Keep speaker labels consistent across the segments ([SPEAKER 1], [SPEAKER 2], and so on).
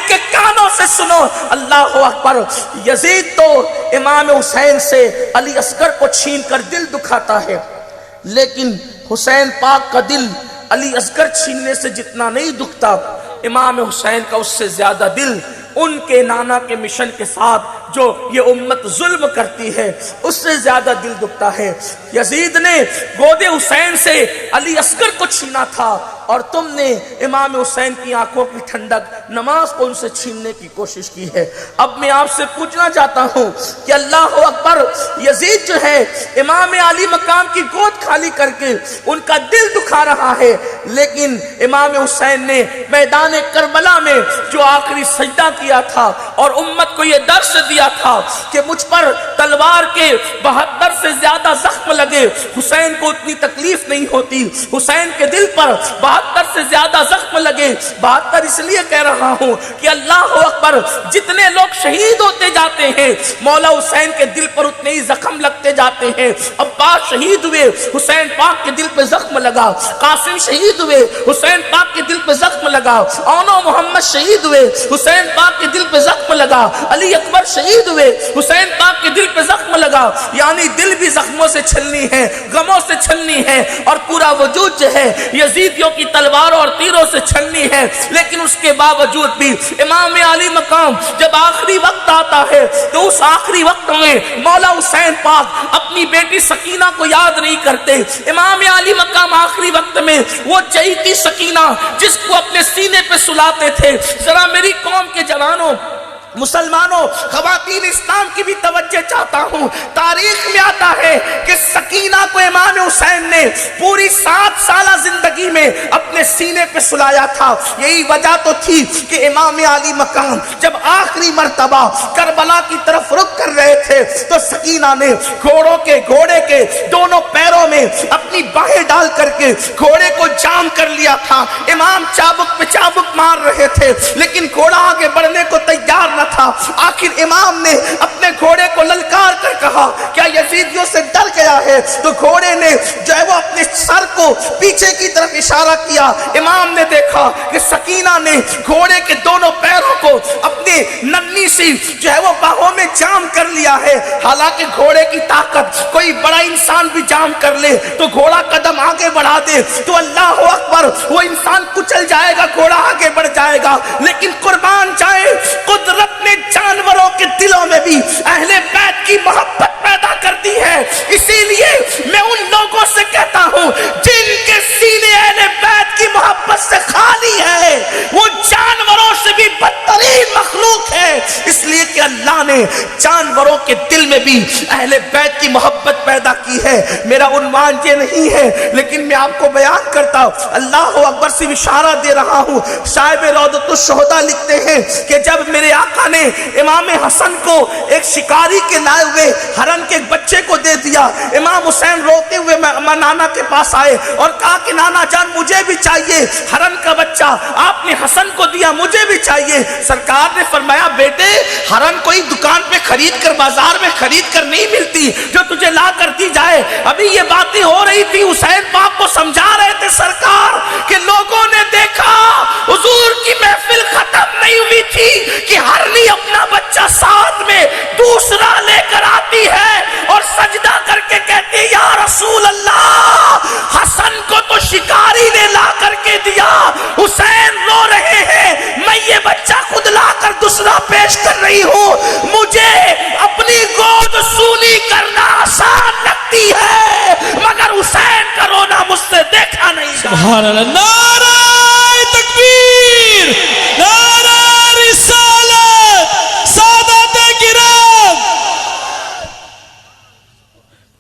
[SPEAKER 1] کے کانوں سے سنو۔ اللہ اکبر۔ یزید تو امام حسین سے علی اصغر کو چھین کر دل دکھاتا ہے، لیکن حسین پاک کا دل علی اصغر چھیننے سے جتنا نہیں دکھتا، امام حسین کا اس سے زیادہ دل ان کے نانا کے مشن کے ساتھ جو یہ امت ظلم کرتی ہے اس سے زیادہ دل دکھتا ہے۔ یزید نے گود حسین سے علی اصغر کو چھینا تھا اور تم نے امام حسین کی آنکھوں کی ٹھنڈک نماز کو ان سے چھیننے کی کوشش کی ہے۔ اب میں آپ سے پوچھنا چاہتا ہوں کہ اللہ اکبر، یزید جو ہے امام علی مقام کی گود خالی کر کے ان کا دل دکھا رہا ہے، لیکن امام حسین نے میدان کربلا میں جو آخری سجدہ کیا تھا اور امت کو یہ درس دیا تھا کہ مجھ پر تلوار کے 72 سے زیادہ زخم لگے، حسین کو اتنی تکلیف نہیں ہوتی، حسین کے دل پر 72 سے زیادہ زخم لگے۔ 72 اس لیے کہہ رہا ہوں کہ اللہ اکبر، جتنے لوگ شہید ہوتے جاتے ہیں مولا حسین کے دل پر اتنے ہی زخم لگتے جاتے ہیں۔ عباس شہید ہوئے، حسین پاک کے دل پہ زخم لگا۔ قاسم شہید ہوئے، حسین پاک کے دل پہ زخم لگا۔ اونو محمد شہید ہوئے، حسین پاک کے دل پہ زخم لگا۔ علی اکبر شہید ہوئے، حسین پاک کے دل پہ زخم لگا۔ یعنی دل بھی زخموں سے چھلنی ہے، غموں سے چھلنی ہے، اور پورا وجود جو ہے یزیدیوں کی تلواروں اور تیروں سے چھلنی ہے۔ لیکن اس کے باوجود بھی امام علی مقام جب آخری وقت آتا ہے تو اس آخری وقت میں مولا حسین پاک اپنی بیٹی سکینہ کو یاد نہیں کرتے۔ امام علی مقام آخری وقت میں وہ چہیتی سکینہ جس کو اپنے سینے پہ سلاتے تھے، ذرا میری قوم کے جوانوں، مسلمانوں، خواتین اسلام کی بھی توجہ چاہتا ہوں۔ تاریخ میں آتا ہے کہ سکینہ کو امام حسین نے پوری 7 سالہ زندگی میں اپنے سینے پہ سلایا تھا۔ یہی وجہ تو تھی کہ امام علی مقام جب آخری مرتبہ کربلا کی طرف رخ کر رہے تھے تو سکینہ نے گھوڑے کے دونوں پیروں میں اپنی باہیں ڈال کر کے گھوڑے کو جام کر لیا تھا۔ امام چابک پہ چابک مار رہے تھے لیکن گھوڑا آگے بڑھنے کو تیار نہ تھا۔ آخر امام نے اپنے گھوڑے کو للکار کر کہا کیا یزیدیوں سے ڈر گیا ہے؟ تو گھوڑے نے جو ہے وہ اپنے سر کو پیچھے کی طرف اشارہ کیا۔ امام نے دیکھا کہ سکینہ نے گھوڑے کے دونوں پیروں کو اپنی ننھی سی جو ہے وہ باہوں میں جام کر لیا ہے۔ حالانکہ گھوڑے کی طاقت کوئی بڑا انسان بھی جام کر لے تو گھوڑا قدم آگے بڑھا دے تو اللہ اکبر وہ انسان کچل جائے گا، گھوڑا آگے بڑھ جائے گا۔ لیکن قربان جائے قدرت نے جانوروں کے دلوں میں بھی اہل بیت کی محبت پیدا کر دی ہے۔ اسی لیے میں ان لوگوں سے کہتا ہوں جن کے سینے اہل بیت کی محبت سے خالی ہے وہ جانوروں سے بھی بدترین مخلوق ہے، اس لیے کہ اللہ نے جانوروں کے دل میں بھی اہل بیت کی محبت پیدا کی ہے۔ میرا عنوان یہ نہیں ہے لیکن میں آپ کو بیان کرتا ہوں، اللہ اکبر سے اشارہ دے رہا ہوں۔ صاحب روضۃ الشہداء لکھتے ہیں کہ جب میرے آقا نے امام حسن کو ایک شکاری کے لائے ہوئے ہرن کے ایک بچے کو دے دیا، امام حسین روتے ہوئے نانا کے پاس آئے اور کہا کہ نانا جان مجھے بھی چاہیے ہرن کا بچہ، آپ نے حسن کو دیا مجھے بھی چاہیے۔ سرکار نے فرمایا بیٹے ہرن کوئی دکان پہ خرید کر بازار میں خرید کر نہیں ملتی جو تجھے لا کر دی جائے۔ ابھی یہ باتیں ہو رہی تھی، حسین پاک کو سمجھا رہے تھے سرکار کہ لوگوں نے دیکھا حضور کی محفل ختم نہیں ہوئی تھی کہ ہرنی اپنا بچہ ساتھ میں دوسرا لے کر آتی ہے اور سجدہ کر کے کہتی ہے یا رسول اللہ حسن کو تو شکاری نے لا کر کے دیا، حسین رو رہے ہیں، میں یہ بچہ خود لا کر دوسرا پیش کر رہی ہوں، مجھے اپنی گود سونی کرنا آسان لگتی ہے مگر حسین کا رونا مجھ سے دیکھا نہیں جاتا۔
[SPEAKER 2] سبحان اللہ، نعرہ تکبیر، نعرہ رسالت، سادات کرام۔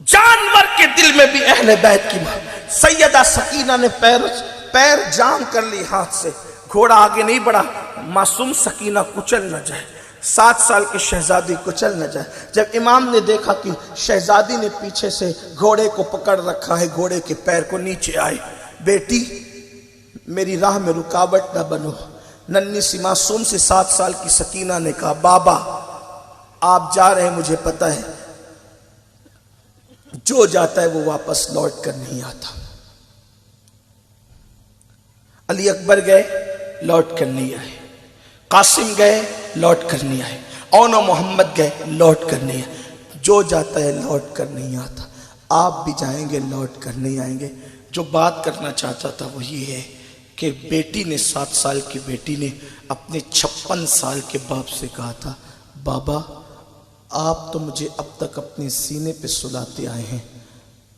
[SPEAKER 1] جانور کے دل میں بھی اہل بیت کی محبت۔ سیدہ سکینہ نے پیر جام کر لی ہاتھ سے، گھوڑا آگے نہیں بڑھا، معصوم سکینہ کچل نہ جائے، 7 سال کی شہزادی کچل نہ جائے۔ جب امام نے دیکھا کہ شہزادی نے پیچھے سے گھوڑے کو پکڑ رکھا ہے، گھوڑے کے پیر کو نیچے آئے، بیٹی میری راہ میں رکاوٹ نہ بنو۔ ننھی سی معصوم سے 7 سال کی سکینہ نے کہا بابا آپ جا رہے ہیں مجھے پتہ ہے، جو جاتا ہے وہ واپس لوٹ کر نہیں آتا۔ علی اکبر گئے، لوٹ کر نہیں آئے۔ قاسم گئے لوٹ کر نہیں آئے، اون و محمد گئے لوٹ کر نہیں آئے، جو جاتا ہے لوٹ کر نہیں آتا، آپ بھی جائیں گے لوٹ کر نہیں آئیں گے۔ جو بات کرنا چاہتا تھا وہ یہ ہے کہ بیٹی نے 7 سال کی بیٹی نے اپنے 56 سال کے باپ سے کہا تھا، بابا آپ تو مجھے اب تک اپنے سینے پہ سلاتے آئے ہیں،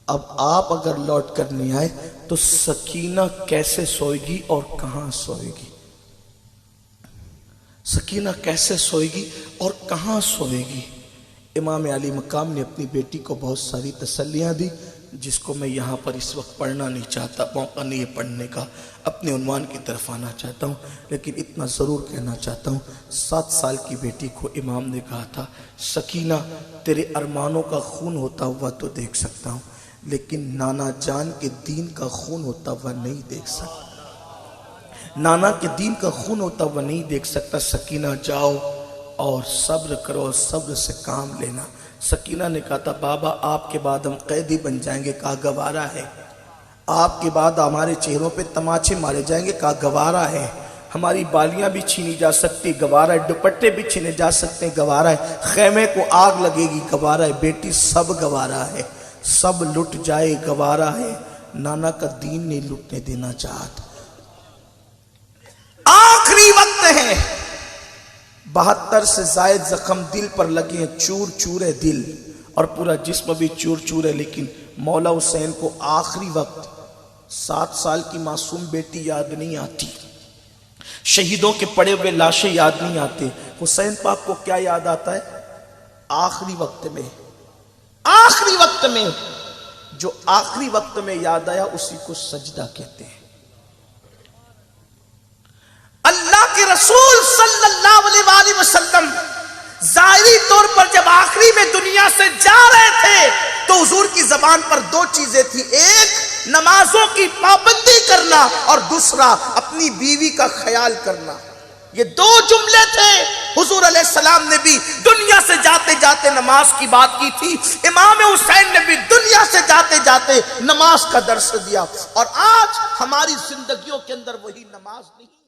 [SPEAKER 1] اب آپ اگر لوٹ کر نہیں آئے تو سکینہ کیسے سوئے گی اور کہاں سوئے گی؟ سکینہ کیسے سوئے گی اور کہاں سوئے گی؟ امام علی مقام نے اپنی بیٹی کو بہت ساری تسلیاں دی، جس کو میں یہاں پر اس وقت پڑھنا نہیں چاہتا، موقع نہیں ہے پڑھنے کا، اپنے عنوان کی طرف آنا چاہتا ہوں، لیکن اتنا ضرور کہنا چاہتا ہوں، 7 سال کی بیٹی کو امام نے کہا تھا، سکینہ تیرے ارمانوں کا خون ہوتا ہوا تو دیکھ سکتا ہوں، لیکن نانا جان کے دین کا خون ہوتا ہوا نہیں دیکھ سکتا، نانا کے دین کا خون ہوتا ہوا نہیں دیکھ سکتا، سکینہ جاؤ اور صبر کرو اور صبر سے کام لینا۔ سکینہ نے کہا تھا، بابا آپ کے بعد ہم قیدی بن جائیں گے، کہا گوارا ہے، آپ کے بعد ہمارے چہروں پہ تماچے مارے جائیں گے، کہا گوارا ہے، ہماری بالیاں بھی چھینی جا سکتی، گوارا ہے، دوپٹے بھی چھینے جا سکتے ہیں، گوارا ہے، خیمے کو آگ لگے گی، گوارا ہے، بیٹی سب گوارا ہے، سب لٹ جائے گوارا ہے، نانا کا دین نہیں لٹنے دینا چاہتا۔ آخری وقت ہے، 72 سے زائد زخم دل پر لگے ہیں، چور چور ہے دل اور پورا جسم بھی چور چور ہے، لیکن مولا حسین کو آخری وقت 7 سال کی معصوم بیٹی یاد نہیں آتی، شہیدوں کے پڑے ہوئے لاشیں یاد نہیں آتے، حسین پاک کو کیا یاد آتا ہے؟ آخری وقت میں، آخری وقت میں، جو آخری وقت میں یاد آیا اسی کو سجدہ کہتے ہیں۔ اللہ کے رسول صلی اللہ علیہ وآلہ وسلم ظاہری طور پر جب آخری میں دنیا سے جا رہے تھے تو حضور کی زبان پر 2 چیزیں تھی، ایک نمازوں کی پابندی کرنا اور دوسرا اپنی بیوی کا خیال کرنا، یہ 2 جملے تھے۔ حضور علیہ السلام نے بھی دنیا سے جاتے جاتے نماز کی بات کی تھی، امام حسین نے بھی دنیا سے جاتے جاتے نماز کا درس دیا، اور آج ہماری زندگیوں کے اندر وہی نماز نہیں۔